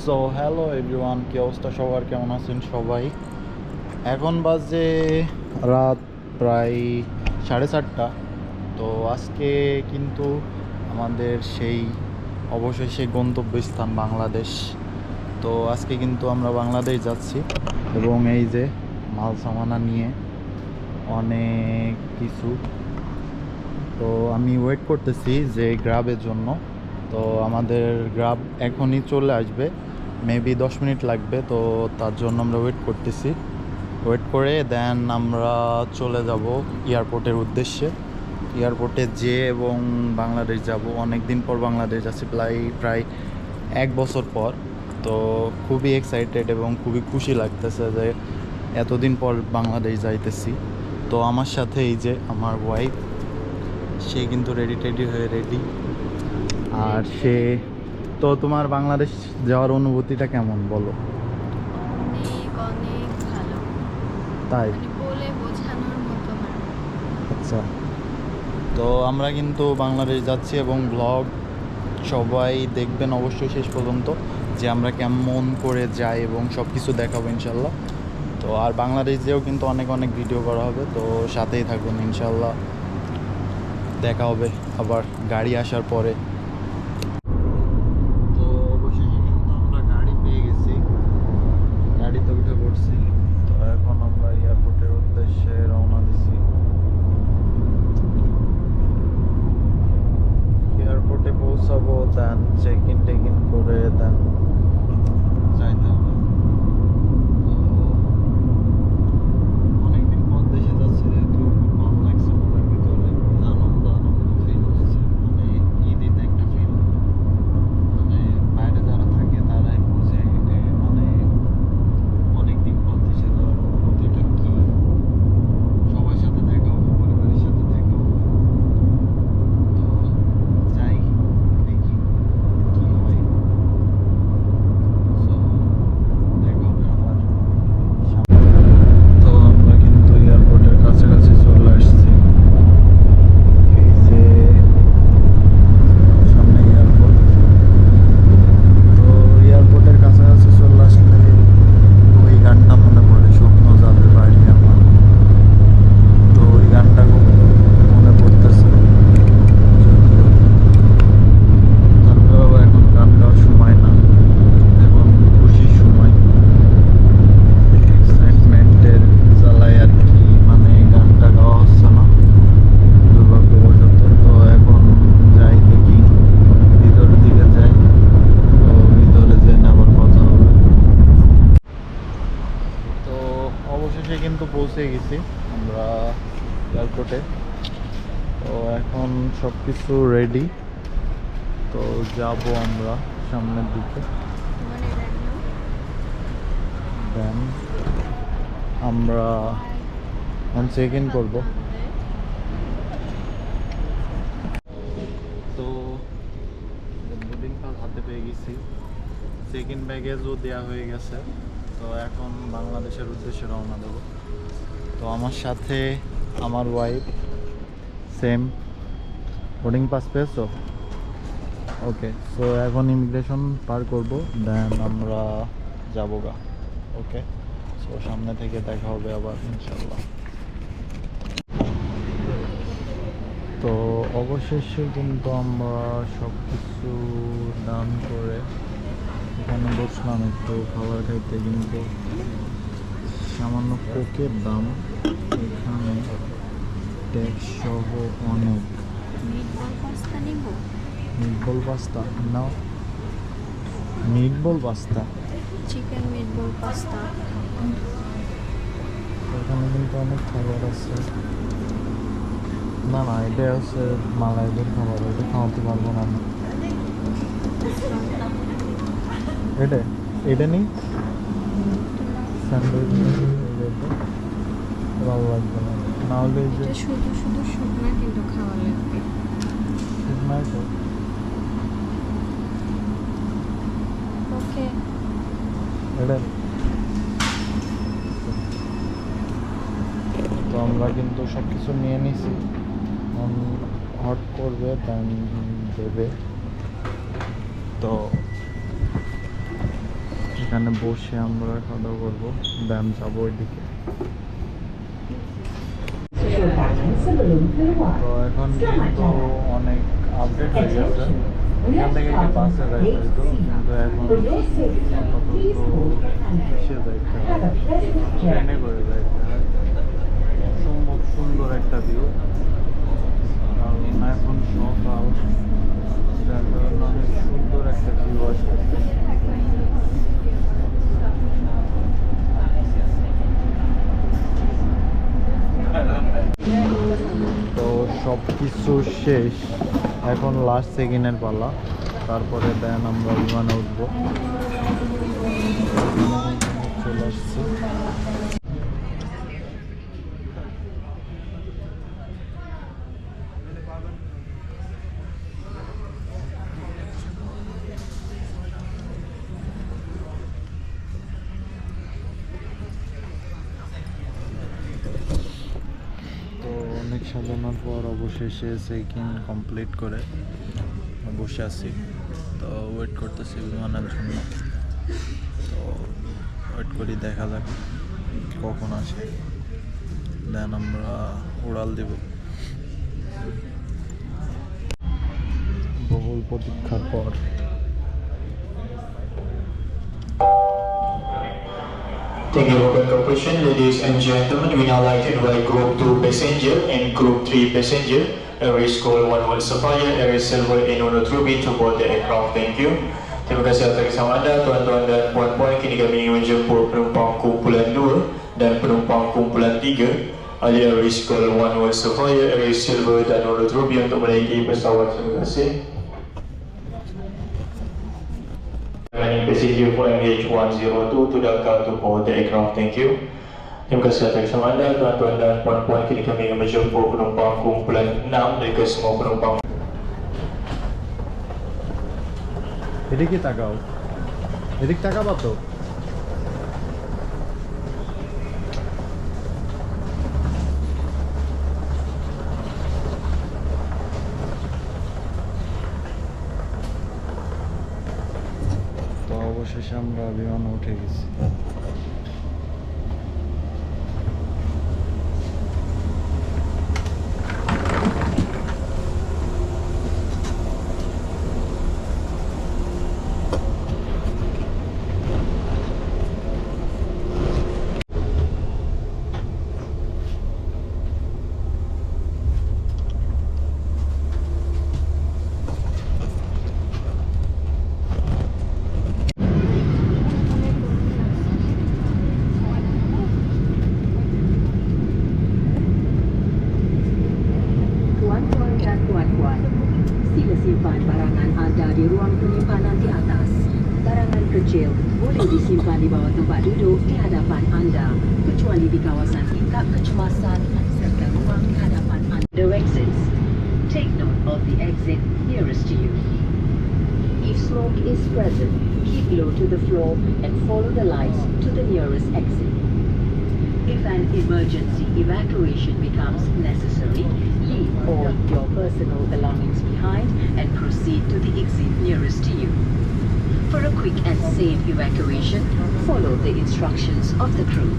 So hello everyone, কি অবস্থা সবার, কেমন আছেন সবাই? এখন বাজে রাত প্রায় 4:30। তো আজকে কিন্তু আমাদের সেই অবশেষে গন্তব্যস্থান বাংলাদেশ। তো আজকে কিন্তু আমরা বাংলাদেশ যাচ্ছি এবং এই যে মাল সামানা নিয়ে অনেক কিছু। তো আমি ওয়েট করতেছি যে গ্রাবের জন্য। তো আমাদের গ্রাব এখনই চলে আসবে, মেবি 10 মিনিট লাগবে। তো তার জন্য আমরা ওয়েট করতেছি, ওয়েট করে দেন আমরা চলে যাব এয়ারপোর্টের উদ্দেশ্যে। এয়ারপোর্টে যেয়ে এবং বাংলাদেশ যাব। অনেক দিন পর বাংলাদেশ আছি, প্রায় 1 বছর পর। তো খুবই এক্সাইটেড এবং খুবই খুশি লাগতেছে যে এতদিন পর বাংলাদেশ যাইতেছি। তো আমার সাথে এই যে আমার ওয়াইফ, সে কিন্তু রেডি হয়ে রেডি। আর সে তো তোমার বাংলাদেশ যাওয়ার অনুভূতিটা কেমন বলো? অনেক অনেক ভালো, তাই? মানে বলে বোঝানোর মতো না। আচ্ছা, তো আমরা কিন্তু বাংলাদেশ যাচ্ছি এবং ব্লগ সবাই দেখবেন অবশ্যই শেষ পর্যন্ত, যে আমরা কেমন করে যাই এবং সব কিছু দেখাবো ইনশাল্লাহ। তো আর বাংলাদেশ যেও কিন্তু অনেক অনেক ভিডিও করা হবে, তো সাথেই থাকুন ইনশাল্লাহ। দেখা হবে আবার গাড়ি আসার পরে। তো অবশেষে কিন্তু আমরা গাড়ি পেয়ে গেছি, গাড়িতে উঠে পড়ছি। তো এখন আমরা এয়ারপোর্টের উদ্দেশ্যে রওনা দিছি। এয়ারপোর্টে পৌঁছাবো, দেন চেক ইন করে দেন যাইতে হবে। তো অনেকদিন পর দেশে যাচ্ছি, যেহেতু খুব ভালো লাগছে, মনের ভিতরে আনন্দ আনন্দ ফিল হচ্ছে। মানে ঈদ একটা ফিল, মানে বাইরে যারা থাকে তারাই বুঝে মানে অনেকদিন পর দেশে যাওয়ার অনুভূতিটা কি। সবার সাথে দেখা হবে, পরিবারের সাথে দেখা হবে। তো যাই, দেখি কি হয়। সো দেখা হবে আবার সামনে। তো আমরা কিন্তু এয়ারপোর্টের কাছাকাছি চলে আসছি। এই যে সামনে এয়ারপোর্ট। তো এয়ারপোর্টের কাছাকাছি চলে আসলে ওই গানটা মনে পড়ে, স্বপ্ন যাবে বাড়ি আমার। তো ওই গানটা খুব মনে পড়তেছে, যদিও তারপরেও এখন গান গাওয়ার সময় না, এখন খুশির সময়। এক্সাইটমেন্টের জ্বালায় আর কি, মানে গানটা গাওয়া হচ্ছে না দুর্ভাগ্যবশত। তো এখন যাই, দেখি ভিতরের দিকে যাই। তো ভিতরে যেয়ে আবার কথা হবে। তো অবশেষে কিন্তু পৌঁছে গেছি আমরা এয়ারপোর্টে। তো এখন সব কিছু রেডি, তো যাব আমরা সামনের দিকে। মানে রাখলো দেন আমরা এখন চেক ইন করবো। তো বোর্ডিং পাস হাতে পেয়ে গেছি, চেক ইন ব্যাগেজও দেওয়া হয়ে গেছে। তো এখন বাংলাদেশের উদ্দেশ্যে রওনা দেবো। তো আমার সাথে আমার ওয়াইফ, সেম বোর্ডিং পাস পেয়েছো? ওকে, সো এখন ইমিগ্রেশন পার করব, দেন আমরা যাবো গা। ওকে, সো সামনে থেকে দেখা হবে আবার ইনশাল্লাহ। তো অবশেষে কিন্তু আমরা সব কিছু ডান করে এখানে বসলাম একটু খাবার খাইতে। কিন্তু সামান্য কোকের দাম এখানে ট্যাক্স সহ অনেক। মিটবল পাস্তা নিব। মিটবল পাস্তা নাও, meatball pasta. Chicken meatball pasta. এখানে কিন্তু অনেক খাবার আছে। না না, এটা হচ্ছে মালাইদের খাবার, এটা খাওয়াতে পারবো না আমি। এটা এটা নেই, স্যান্ডউইচ ভালো লাগবে না, না হলে এই যে এটা শুধু শুধু শুকনা কিন্তু খাওয়া লাগবে। নাই তো। ওকে, এটা তো আমরা কিন্তু সব কিছু নিয়ে নিছি, হট করবে দেন দেবে। তো এখানে বসে আমরা খাওয়া দাওয়া করবো, দেন যাবো ওইদিকে। তো এখন কিন্তু অনেক আপডেট হয়ে গেছে, এখান থেকে একটু বাসে যাইতে হইতো, কিন্তু এখন আপাতত কিসে যাইতে হয়, ট্রেনে করে যাইতে হয়। অসম্ভব সুন্দর একটা ভিউ, কারণ এখন সকাল, যার কারণে অনেক সুন্দর একটা ভিউ আসতেছে। তো সব কিছু শেষ, এখন লাস্ট সেকেন্ডের পালা, তারপরে দেন আমরা বিমানে উঠবো। চলে আসছি। তো অনেক সাজানোর পর অবশেষে চেক ইন কমপ্লিট করে বসে আছি। তো ওয়েট করতেছি বিমানের জন্য। তো ওয়েট করি, দেখা যাক কখন আসে, দেন আমরা উড়াল দেব। বহুল প্রতীক্ষার পর Thank you for your cooperation, ladies and gentlemen. We now like to invite Group 2 passenger and Group 3 passenger, Air School 1 Sapphire, Air Silver and Unit Ruby to board the aircraft. Thank you. Terima kasih atas kerjasama anda, tuan-tuan dan puan-puan. Kini kami ingin menjemput penumpang kumpulan 2 dan penumpang kumpulan 3 alias Air School 1 Sapphire, Air Silver dan Unit Ruby untuk menaiki pesawat. Terima kasih. Remaining passenger for MH102 to Dhaka to board the aircraft. Thank you. Terima kasih atas kerjasama anda, tuan-tuan dan puan-puan. Kini kami ingin menjemput penumpang kumpulan 6 dan ke semua penumpang. এদিকে তাকাও, এদিক তাকাবা তো। তো অবশেষে আমরা বিমানে উঠে গেছি। Tuan-tuan dan puan-puan, sila simpan barangan anda di ruang penyimpanan di atas. Barangan kecil boleh disimpan di bawah tempat duduk di hadapan anda, kecuali di kawasan tingkap kecemasan serta ruang di hadapan anda. The exits. Take note of the exit nearest to you. If smoke is present, keep low to the floor and follow the lights to the nearest exit. If an emergency evacuation becomes necessary, leave all your personal belongings behind and proceed to the exit nearest to you. For a quick and safe evacuation, follow the instructions of the crew.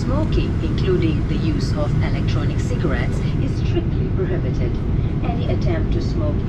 Smoking, including the use of electronic cigarettes, is strictly prohibited. Any attempt to smoke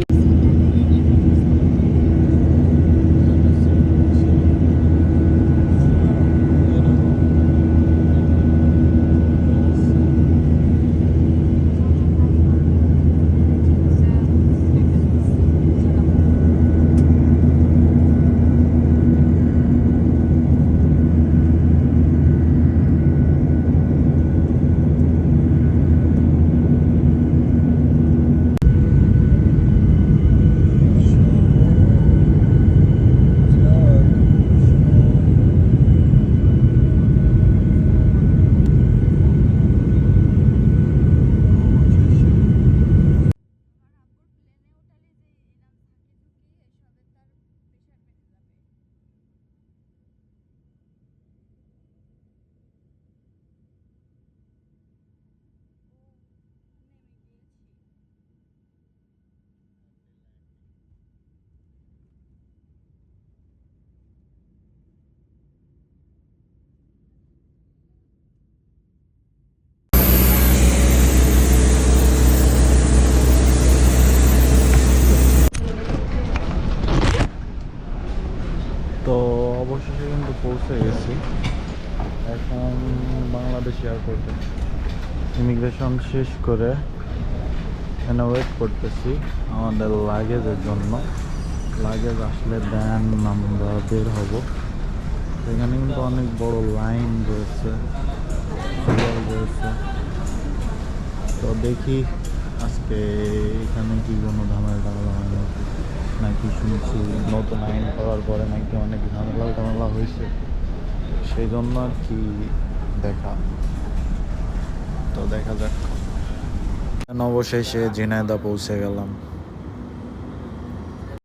তো অবশেষে কিন্তু পৌঁছে গেছি এখন বাংলাদেশ এয়ারপোর্টে। Immigration শেষ করে এখানে ওয়েট করতেছি আমাদের লাগেজের জন্য। লাগেজ আসলে দেন আমরা বের হব। এখানে কিন্তু অনেক বড় লাইন রয়েছে, সিরিয়াল রয়েছে। তো দেখি আজকে এখানে কি কোনো ঝামেলা হয় নাকি শুনছি নতুন আইন করার পরে নাকি অনেক ঝামেলা হয়েছে, সেই জন্য আর কি দেখা। তো দেখা যাক। অবশেষে ঝিনাইদহ পৌঁছে গেলাম।